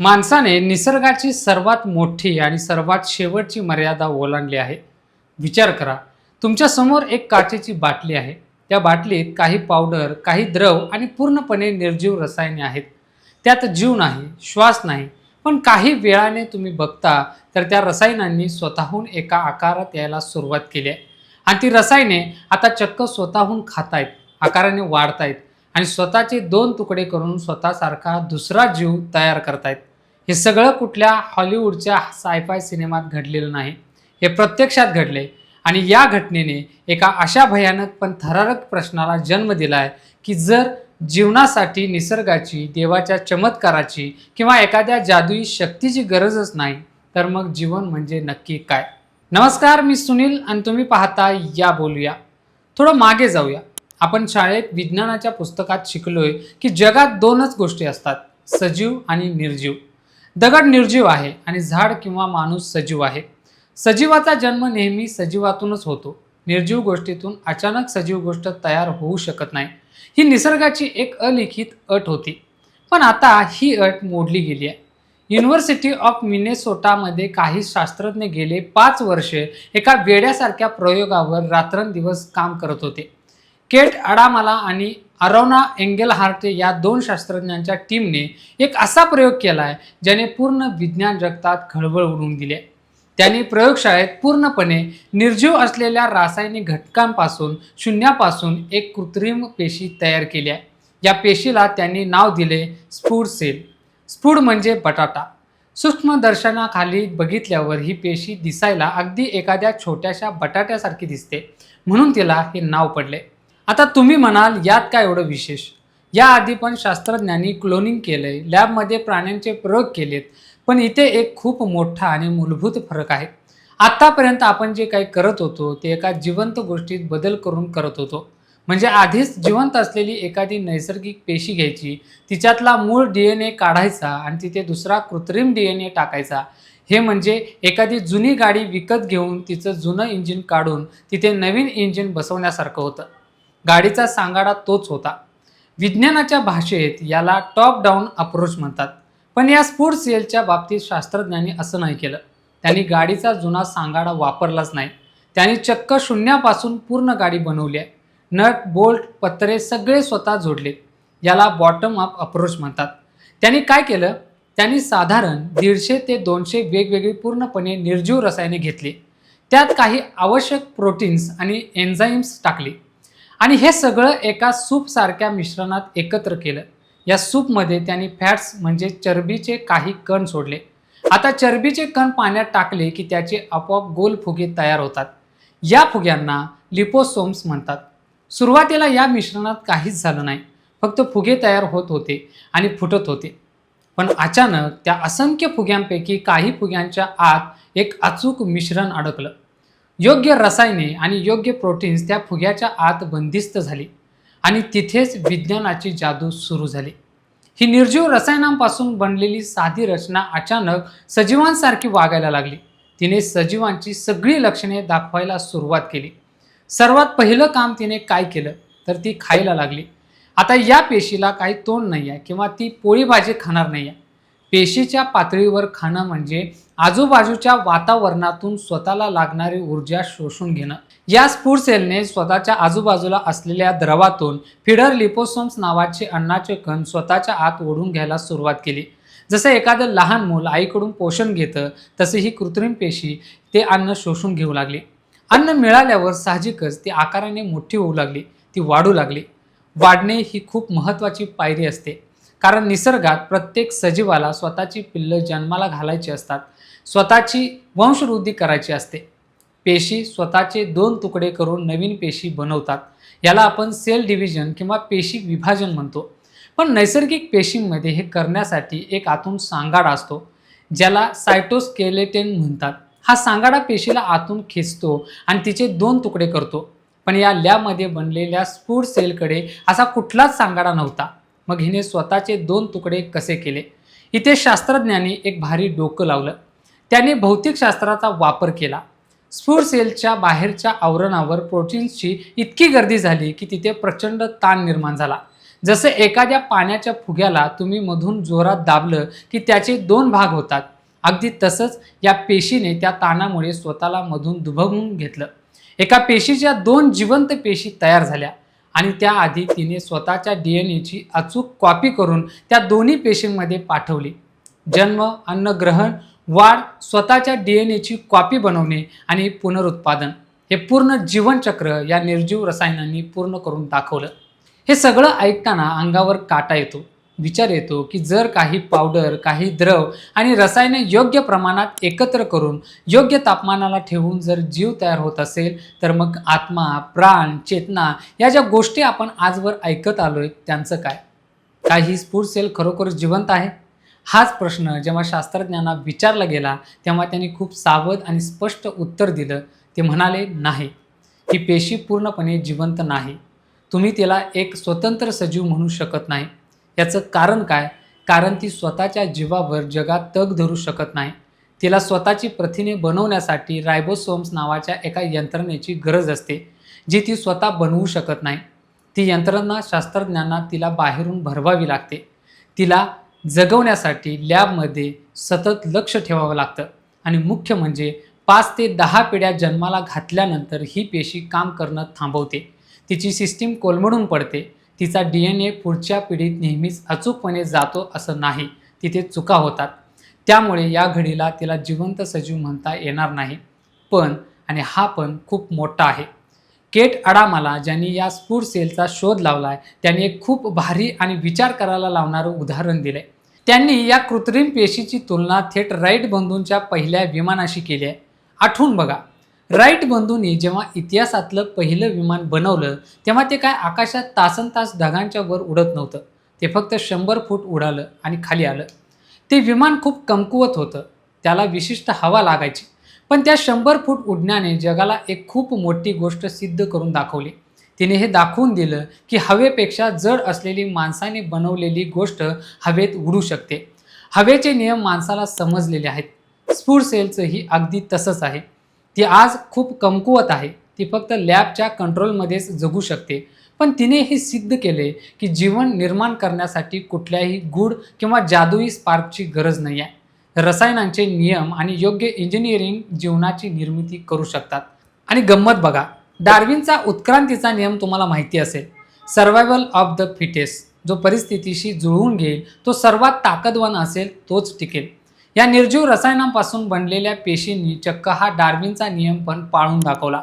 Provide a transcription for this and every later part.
माणसाने निसर्गाची सर्वात मोठी आणि सर्वात शेवटची मर्यादा ओलांडली आहे. विचार करा, तुमच्या समोर एक काचेची बाटली आहे. त्या बाटलीत काही पावडर, काही द्रव आणि पूर्णपणे निर्जीव रसायने आहेत. त्यात जीव नाही, श्वास नाही. पण काही वेळाने तुम्ही बघता तर त्या रसायनांनी स्वतःहून एका आकारात यायला सुरुवात केली आहे. आणि ती रसायने आता चक्क स्वतःहून खातायत, आकाराने वाढतायत आणि स्वतःचे दोन तुकडे करून स्वतःसारखा दुसरा जीव तयार करतायत. हे सगळं कुठल्या हॉलिवूडच्या सायफाय सिनेमात घडलेलं नाही, हे प्रत्यक्षात घडले. आणि या घटनेने एका अशा भयानक पण थरारक प्रश्नाला जन्म दिलाय की जर जीवनासाठी निसर्गाची, देवाच्या चमत्काराची किंवा एखाद्या जादुई शक्तीची गरजच नाही, तर मग जीवन म्हणजे नक्की काय? नमस्कार, मी सुनील आणि तुम्ही पाहता या बोलूया. थोडं मागे जाऊया. आपण शाळेत विज्ञानाच्या पुस्तकात शिकलोय की जगात दोनच गोष्टी असतात, सजीव आणि निर्जीव. दगड निर्जीव आहे आणि झाड किंवा माणूस सजीव आहे. सजीवाचा जन्म नेहमी सजीवातूनच होतो. निर्जीव गोष्टीतून अचानक सजीव गोष्ट तयार होऊ शकत नाही. ही निसर्गाची एक अलिखित अट होती. पण आता ही अट मोडली गेली आहे. युनिव्हर्सिटी ऑफ मिनेसोटामध्ये काही शास्त्रज्ञ गेले 5 वर्षे एका वेड्यासारख्या प्रयोगावर रात्रंदिवस काम करत होते. केट अडामाला आणि अरोना एंगेलहार्ट या दोन शास्त्रज्ञांच्या टीमने एक असा प्रयोग केला आहे ज्याने पूर्ण विज्ञान जगतात खळबळ उडवून दिली आहे. त्यांनी प्रयोगशाळेत पूर्णपणे निर्जीव असलेल्या रासायनिक घटकांपासून, शून्यापासून एक कृत्रिम पेशी तयार केली आहे. या पेशीला त्यांनी नाव दिले स्पूड सेल. स्पूड म्हणजे बटाटा. सूक्ष्मदर्शनाखाली बघितल्यावर ही पेशी दिसायला अगदी एखाद्या छोट्याशा बटाट्यासारखी दिसते, म्हणून तिला हे नाव पडले. आता तुम्ही म्हणाल, यात काय एवढं विशेष? याआधी पण शास्त्रज्ञांनी क्लोनिंग केलंय, लॅबमध्ये प्राण्यांचे प्रयोग केलेत. पण इथे एक खूप मोठा आणि मूलभूत फरक आहे. आतापर्यंत आपण जे काही करत होतो ते एका जिवंत गोष्टीत बदल करून करत होतो. म्हणजे आधीच जिवंत असलेली एखादी नैसर्गिक पेशी घ्यायची, तिच्यातला मूळ DNA काढायचा आणि तिथे दुसरा कृत्रिम DNA टाकायचा. हे म्हणजे एखादी जुनी गाडी विकत घेऊन तिचं जुनं इंजिन काढून तिथे नवीन इंजिन बसवण्यासारखं होतं. गाडीचा सांगाडा तोच होता. विज्ञानाच्या भाषेत याला टॉप डाऊन अप्रोच म्हणतात. पण या स्पूड सेलच्या बाबतीत शास्त्रज्ञांनी असं नाही केलं. त्यांनी गाडीचा जुना सांगाडा वापरलाच नाही. त्यांनी चक्क शून्यापासून पूर्ण गाडी बनवली आहे. नट, बोल्ट, पत्रे सगळे स्वतः जोडलेत. याला बॉटम अप अप्रोच म्हणतात. त्यांनी काय केलं? त्यांनी साधारण 150 ते 200 वेगवेगळी पूर्णपणे निर्जीव रसायने घेतली. त्यात काही आवश्यक प्रोटीन्स आणि एन्झाईम्स टाकली आणि हे सगळं एका सूपसारख्या मिश्रणात एकत्र केलं. या सूपमध्ये त्यांनी फॅट्स म्हणजे चरबीचे काही कण सोडले. आता चरबीचे कण पाण्यात टाकले की त्याचे आपोआप गोल फुगे तयार होतात. या फुग्यांना लिपोसोम्स म्हणतात. सुरुवातीला या मिश्रणात काहीच झालं नाही, फक्त फुगे तयार होत होते आणि फुटत होते. पण अचानक त्या असंख्य फुग्यांपैकी काही फुग्यांच्या आत एक अचूक मिश्रण अडकलं. योग्य रसायने आणि योग्य प्रोटीन्स त्या फुग्याच्या आत बंदिस्त झाली आणि तिथेच विज्ञानाची जादू सुरू झाली. ही निर्जीव रसायनांपासून बनलेली साधी रचना अचानक सजीवांसारखी वागायला लागली. तिने सजीवांची सगळी लक्षणे दाखवायला सुरुवात केली. सर्वात पहिलं काम तिने काय केलं तर ती खायला लागली. आता या पेशीला काही तोंड नाही आहे किंवा ती पोळी भाजी खाणार नाही आहे. पेशीच्या पातळीवर खाणं म्हणजे आजूबाजूच्या वातावरणातून स्वतःला लागणारी ऊर्जा शोषून घेणं. या स्पूड सेलने स्वतःच्या आजूबाजूला असलेल्या द्रवातून फीडर लिपोसोम्स नावाचे अन्नाचे कण स्वतःच्या आत ओढून घ्यायला सुरुवात केली. जसं एखादं लहान मूल आईकडून पोषण घेतं, तसे ही कृत्रिम पेशी ते अन्न शोषून घेऊ लागली. अन्न मिळाल्यावर साहजिकच ती आकाराने मोठी होऊ लागली, ती वाढू लागली. वाढणे ही खूप महत्त्वाची पायरी असते, कारण निसर्गात प्रत्येक सजीवाला स्वतःची पिल्लं जन्माला घालायची असतात, स्वतःची वंशवृद्धी करायची असते. पेशी स्वतःचे 2 तुकडे करून नवीन पेशी बनवतात. याला आपण सेल डिव्हिजन किंवा पेशी विभाजन म्हणतो. पण नैसर्गिक पेशींमध्ये हे करण्यासाठी एक आतून सांगाडा असतो, ज्याला सायटोस्केलेटन म्हणतात. हा सांगाडा पेशीला आतून खेचतो आणि तिचे 2 तुकडे करतो. पण या लॅबमध्ये बनलेल्या स्पूड सेलकडे असा कुठलाच सांगाडा नव्हता. मग हिने स्वतःचे 2 तुकडे कसे केले? इथे शास्त्रज्ञांनी एक भारी डोकं लावलं. त्यांनी भौतिकशास्त्राचा वापर केला. स्पूड सेलच्या बाहेरच्या आवरणावर प्रोटीन्सची इतकी गर्दी झाली की तिथे प्रचंड ताण निर्माण झाला. जसं एखाद्या पाण्याच्या फुग्याला तुम्ही मधून जोरात दाबलं की त्याचे दोन भाग होतात, अगदी तसंच या पेशीने त्या ताणामुळे स्वतःला मधून दुभवून घेतलं. एका पेशीच्या दोन जिवंत पेशी तयार झाल्या आणि त्याआधी तिने स्वतःच्या डीएनएची अचूक कॉपी करून त्या दोन्ही पेशींमध्ये पाठवली. जन्म, अन्नग्रहण, वाढ, स्वतःच्या डीएनएची कॉपी बनवणे आणि पुनरुत्पादन, हे पूर्ण जीवनचक्र या निर्जीव रसायनांनी पूर्ण करून दाखवलं. हे सगळं ऐकताना अंगावर काटा येतो. विचार येतो की जर काही पावडर, काही द्रव आणि रसायने योग्य प्रमाणात एकत्र करून योग्य तापमानाला ठेवून जर जीव तयार होत असेल, तर मग आत्मा, प्राण, चेतना या ज्या गोष्टी आपण आजवर ऐकत आलोय त्यांचं काय? काय ही स्फुट सेल खरोखर जिवंत आहे? हाच प्रश्न जेव्हा शास्त्रज्ञांना विचारला गेला तेव्हा त्यांनी खूप सावध आणि स्पष्ट उत्तर दिलं. ते म्हणाले, नाही, ही पेशी पूर्णपणे जिवंत नाही. तुम्ही तिला एक स्वतंत्र सजीव म्हणू शकत नाही. याचं कारण काय? कारण ती स्वतःच्या जीवावर जगात तग धरू शकत नाही. तिला स्वतःची प्रथिने बनवण्यासाठी रायबोसोम्स नावाच्या एका यंत्रणेची गरज असते, जी ती स्वतः बनवू शकत नाही. ती यंत्रणा शास्त्रज्ञांना तिला बाहेरून भरवावी लागते. तिला जगवण्यासाठी लॅबमध्ये सतत लक्ष ठेवावं लागतं आणि मुख्य म्हणजे 5 ते 10 पिढ्या जन्माला घातल्यानंतर ही पेशी काम करणं थांबवते. तिची सिस्टीम कोलमडून पडते. तिचा डीएनए पुढच्या पिढीत नेहमीच अचूकपणे जातो असं नाही, तिथे चुका होतात. त्यामुळे या घडीला तिला जिवंत सजीव म्हणता येणार नाही. पण, आणि हा पण खूप मोठा आहे, केट अडामाला ज्यांनी या स्फुट सेलचा शोध लावलाय त्यांनी एक खूप भारी आणि विचार करायला लावणारं उदाहरण दिलंय. त्यांनी या कृत्रिम पेशीची तुलना थेट राईट बंधूंच्या पहिल्या विमानाशी केली आहे. आठवून बघा, राईट बंधूंनी जेव्हा इतिहासातलं पहिलं विमान बनवलं तेव्हा ते काय आकाशात तासनतास ढगांच्या वर उडत नव्हतं. ते फक्त 100 फूट उडालं आणि खाली आलं. ते विमान खूप कमकुवत होतं. त्याला विशिष्ट हवा लागायची. पण त्या 100 फूट उडण्याने जगाला एक खूप मोठी गोष्ट सिद्ध करून दाखवली. तिने हे दाखवून दिलं की हवेपेक्षा जड असलेली माणसाने बनवलेली गोष्ट हवेत उडू शकते. हवेचे नियम माणसाला समजलेले आहेत. स्फुट सेलचंही अगदी तसंच आहे. ती आज खूप कमकुवत आहे. ती फक्त लॅबच्या कंट्रोलमध्येच जगू शकते. पण तिने हे सिद्ध केले की जीवन निर्माण करण्यासाठी कुठल्याही गूढ किंवा जादुई स्पार्कची गरज नाही आहे. रसायनांचे नियम आणि योग्य इंजिनिअरिंग जीवनाची निर्मिती करू शकतात. आणि गंमत बघा, डार्विनचा उत्क्रांतीचा नियम तुम्हाला माहिती असेल. Survival of the fittest. जो परिस्थितीशी जुळवून घेईल, तो सर्वात ताकदवान असेल, तोच टिकेल. या निर्जीव रसायनांपासून बनलेल्या पेशींनी चक्क हा डार्विनचा नियम पण पाळून दाखवला.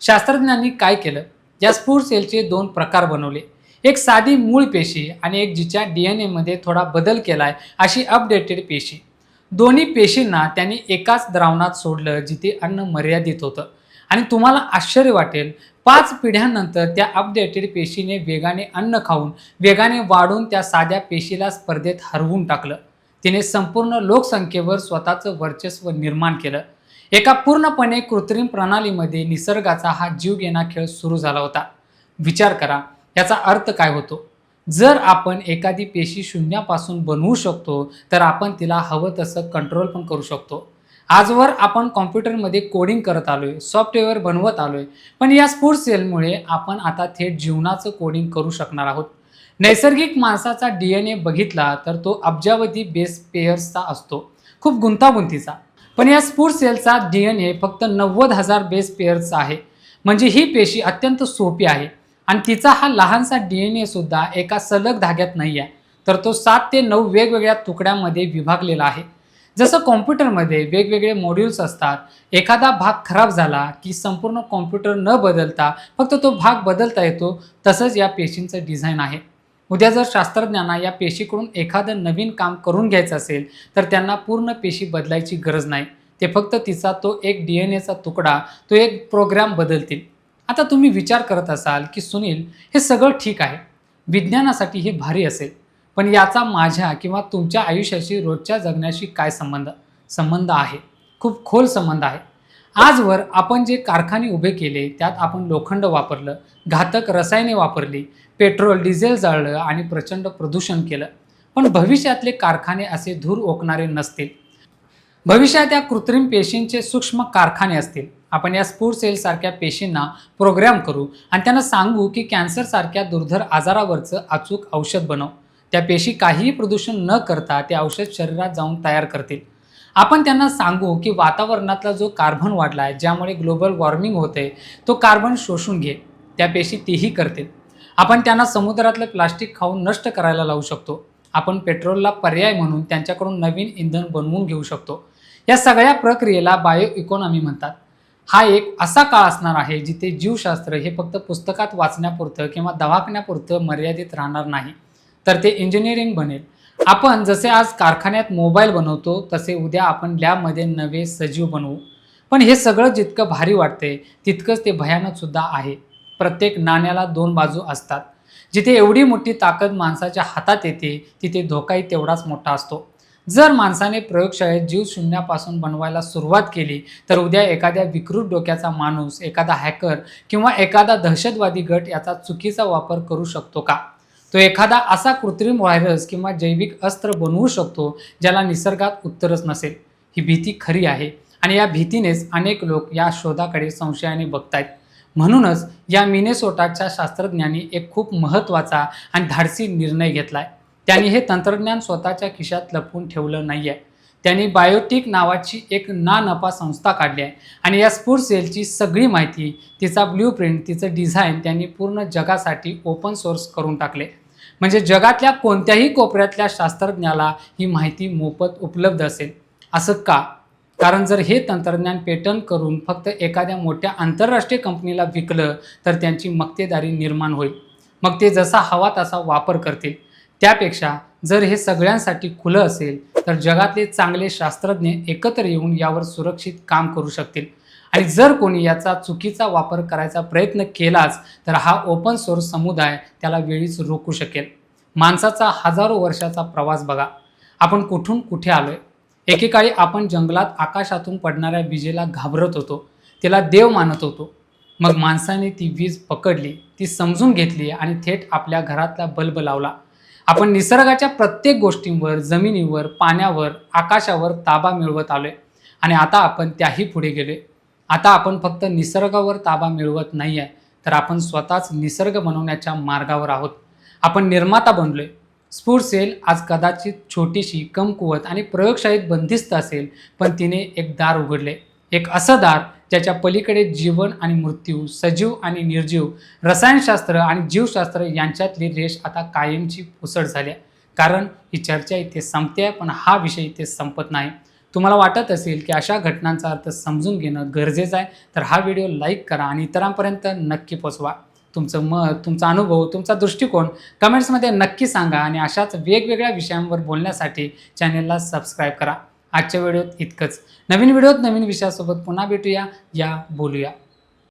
शास्त्रज्ञांनी काय केलं? या स्फुट सेलचे 2 प्रकार बनवले. एक साधी मूळ पेशी आणि एक जिच्या डीएनएमध्ये थोडा बदल केलाय अशी अपडेटेड पेशी. दोन्ही पेशींना त्यांनी एकाच द्रावणात सोडलं जिथे अन्न मर्यादित होतं. आणि तुम्हाला आश्चर्य वाटेल, 5 पिढ्यांनंतर त्या अपडेटेड पेशीने वेगाने अन्न खाऊन वेगाने वाढून त्या साध्या पेशीला स्पर्धेत हरवून टाकलं. तिने संपूर्ण लोकसंख्येवर स्वतःचं वर्चस्व निर्माण केलं. एका पूर्णपणे कृत्रिम प्रणालीमध्ये निसर्गाचा हा जीवघेणा खेळ सुरू झाला होता. विचार करा, याचा अर्थ काय होतो? जर आपण एखादी पेशी शून्यापासून बनवू शकतो, तर आपण तिला हवं तसं कंट्रोल पण करू शकतो. आजवर आपण कॉम्प्युटरमध्ये कोडिंग करत आलोय, सॉफ्टवेअर बनवत आलोय, पण या स्फुट सेलमुळे आपण आता थेट जीवनाचं कोडिंग करू शकणार आहोत. नैसर्गिक माणसाचा डीएनए बघितला तर तो अब्जावधी बेस पेयर्सचा असतो, खूप गुंतागुंतीचा. पण या स्फुट सेलचा डीएनए फक्त 90,000 बेस पेयर्सचा आहे. म्हणजे ही पेशी अत्यंत सोपी आहे. आणि तिचा हा लहानसा डीएनए सुद्धा एका सलग धाग्यात नाही आहे, तर तो 7 ते 9 वेगवेगळ्या तुकड्यांमध्ये विभागलेला आहे. जसं कॉम्प्युटरमध्ये वेगवेगळे मॉड्यूल्स असतात. एखादा भाग खराब झाला की संपूर्ण कॉम्प्युटर न बदलता फक्त तो भाग बदलता येतो, तसंच या पेशींचं डिझाईन आहे. उद्या जर शास्त्रज्ञांना या पेशीकडून एखादं नवीन काम करून घ्यायचं असेल, तर त्यांना पूर्ण पेशी बदलायची गरज नाही. ते फक्त तिचा तो एक डीएनएचा तुकडा, तो एक प्रोग्राम बदलतील. आता तुम्ही विचार करत असाल की सुनील, हे सगळं ठीक आहे, विज्ञानासाठी हे भारी असेल, पण याचा माझ्या किंवा तुमच्या आयुष्याशी रोजच्या जगण्याशी काय संबंध? संबंध आहे, खूप खोल संबंध आहे. आजवर आपण जे कारखाने उभे केले त्यात आपण लोखंड वापरलं, घातक रसायने वापरली, पेट्रोल डिझेल जाळलं आणि प्रचंड प्रदूषण केलं. पण भविष्यातले कारखाने असे धूर ओकणारे नसतील. भविष्यात या कृत्रिम पेशींचे सूक्ष्म कारखाने असतील. आपण या स्फुट सेल सारख्या पेशींना प्रोग्राम करू आणि त्यांना सांगू की कॅन्सर सारख्या दुर्धर आजारावरचं अचूक औषध बनव. त्या पेशी काहीही प्रदूषण न करता ते औषध शरीरात जाऊन तयार करतील. आपण त्यांना सांगू की वातावरणातला जो कार्बन वाढला आहे, ज्यामुळे ग्लोबल वॉर्मिंग होते, तो कार्बन शोषून घे. त्या पेशी तेही करतील. आपण त्यांना समुद्रातलं प्लास्टिक खाऊन नष्ट करायला लावू शकतो. आपण पेट्रोलला पर्याय म्हणून त्यांच्याकडून नवीन इंधन बनवून घेऊ शकतो. या सगळ्या प्रक्रियेला बायो इकॉनॉमी म्हणतात. हा एक असा काळ असणार आहे जिथे जीवशास्त्र हे फक्त पुस्तकात वाचण्यापुरतं किंवा दवाखान्यापुरतं मर्यादित राहणार नाही, तर ते इंजिनिअरिंग बनेल. आपण जसे आज कारखान्यात मोबाईल बनवतो, तसे उद्या आपण लॅबमध्ये नवे सजीव बनवू. पण हे सगळं जितकं भारी वाटते, तितकंच ते भयानक सुद्धा आहे. प्रत्येक नाण्याला दोन बाजू असतात. जिथे एवढी मोठी ताकद माणसाच्या हातात येते, तिथे धोकाही तेवढाच मोठा असतो. जर माणसाने प्रयोगशाळेत जीव शून्यापासून बनवायला सुरुवात केली, तर उद्या एखाद्या विकृत डोक्याचा माणूस, एखादा हॅकर किंवा एखादा दहशतवादी गट याचा चुकीचा वापर करू शकतो का? तो एखादा असा कृत्रिम व्हायरस किंवा जैविक अस्त्र बनवू शकतो, ज्याला निसर्गात उत्तरच नसेल. ही भीती खरी आहे आणि या भीतीनेच अनेक लोक या शोधाकडे संशयाने बघतायत. म्हणूनच या मिनेसोटाच्या शास्त्रज्ञांनी एक खूप महत्त्वाचा आणि धाडसी निर्णय घेतलाय. त्यांनी हे तंत्रज्ञान स्वतःच्या खिशात लपवून ठेवलं नाही आहे. त्यांनी बायोटिक नावाची एक ना नफा संस्था काढली आहे आणि या स्फुट सेलची सगळी माहिती, तिचा ब्ल्यूप्रिंट, तिचं डिझाईन त्यांनी पूर्ण जगासाठी ओपन सोर्स करून टाकले. म्हणजे जगातल्या कोणत्याही कोपऱ्यातल्या शास्त्रज्ञाला ही माहिती मोफत उपलब्ध असेल. असं का? कारण जर हे तंत्रज्ञान पेटंट करून फक्त एखाद्या मोठ्या आंतरराष्ट्रीय कंपनीला विकलं, तर त्यांची मक्तेदारी निर्माण होईल. मग ते जसा हवा तसा वापर करतील. त्यापेक्षा जर हे सगळ्यांसाठी खुलं असेल, तर जगातले चांगले शास्त्रज्ञ एकत्र येऊन यावर सुरक्षित काम करू शकतील. आणि जर कोणी याचा चुकीचा वापर करायचा प्रयत्न केलाच, तर हा ओपन सोर्स समुदाय त्याला वेळीच रोखू शकेल. माणसाचा हजारो वर्षाचा प्रवास बघा. आपण कुठून कुठे आलोय. एकेकाळी आपण जंगलात आकाशातून पडणाऱ्या विजेला घाबरत होतो, तिला देव मानत होतो. मग माणसाने ती वीज पकडली, ती समजून घेतली आणि थेट आपल्या घरातला बल्ब लावला. आपण निसर्गाच्या प्रत्येक गोष्टींवर, जमिनीवर, पाण्यावर, आकाशावर ताबा मिळवत आलोय आणि आता आपण त्याही पुढे गेलोय. आता आपण फक्त निसर्गावर ताबा मिळवत नाही आहे, तर आपण स्वतःच निसर्ग बनवण्याच्या मार्गावर आहोत. आपण निर्माता बनलोय. स्फुट सेल आज कदाचित छोटीशी, कमकुवत आणि प्रयोगशाळेत बंदिस्त असेल, पण तिने एक दार उघडले. एक असं दार ज्याच्या पलीकडे जीवन आणि मृत्यू, सजीव आणि निर्जीव, रसायनशास्त्र आणि जीवशास्त्र यांच्यातली रेष आता कायमची पुसट झाली आहे. कारण ही चर्चा इथे संपते, पण हा विषय इथे संपत नाही. तुम्हाला वाटत असेल की अशा घटनांचा अर्थ समजून घेणं गरजेचं आहे, तर हा व्हिडिओ लाईक करा आणि इतरांपर्यंत नक्की पोचवा. तुमचं मत, तुमचा अनुभव, तुमचा दृष्टिकोन कमेंट्समध्ये नक्की सांगा आणि अशाच वेगवेगळ्या विषयांवर बोलण्यासाठी चॅनेलला सबस्क्राईब करा. आजच्या व्हिडिओत इतकंच. नवीन व्हिडिओत नवीन विषयासोबत पुन्हा भेटूया. या बोलूया.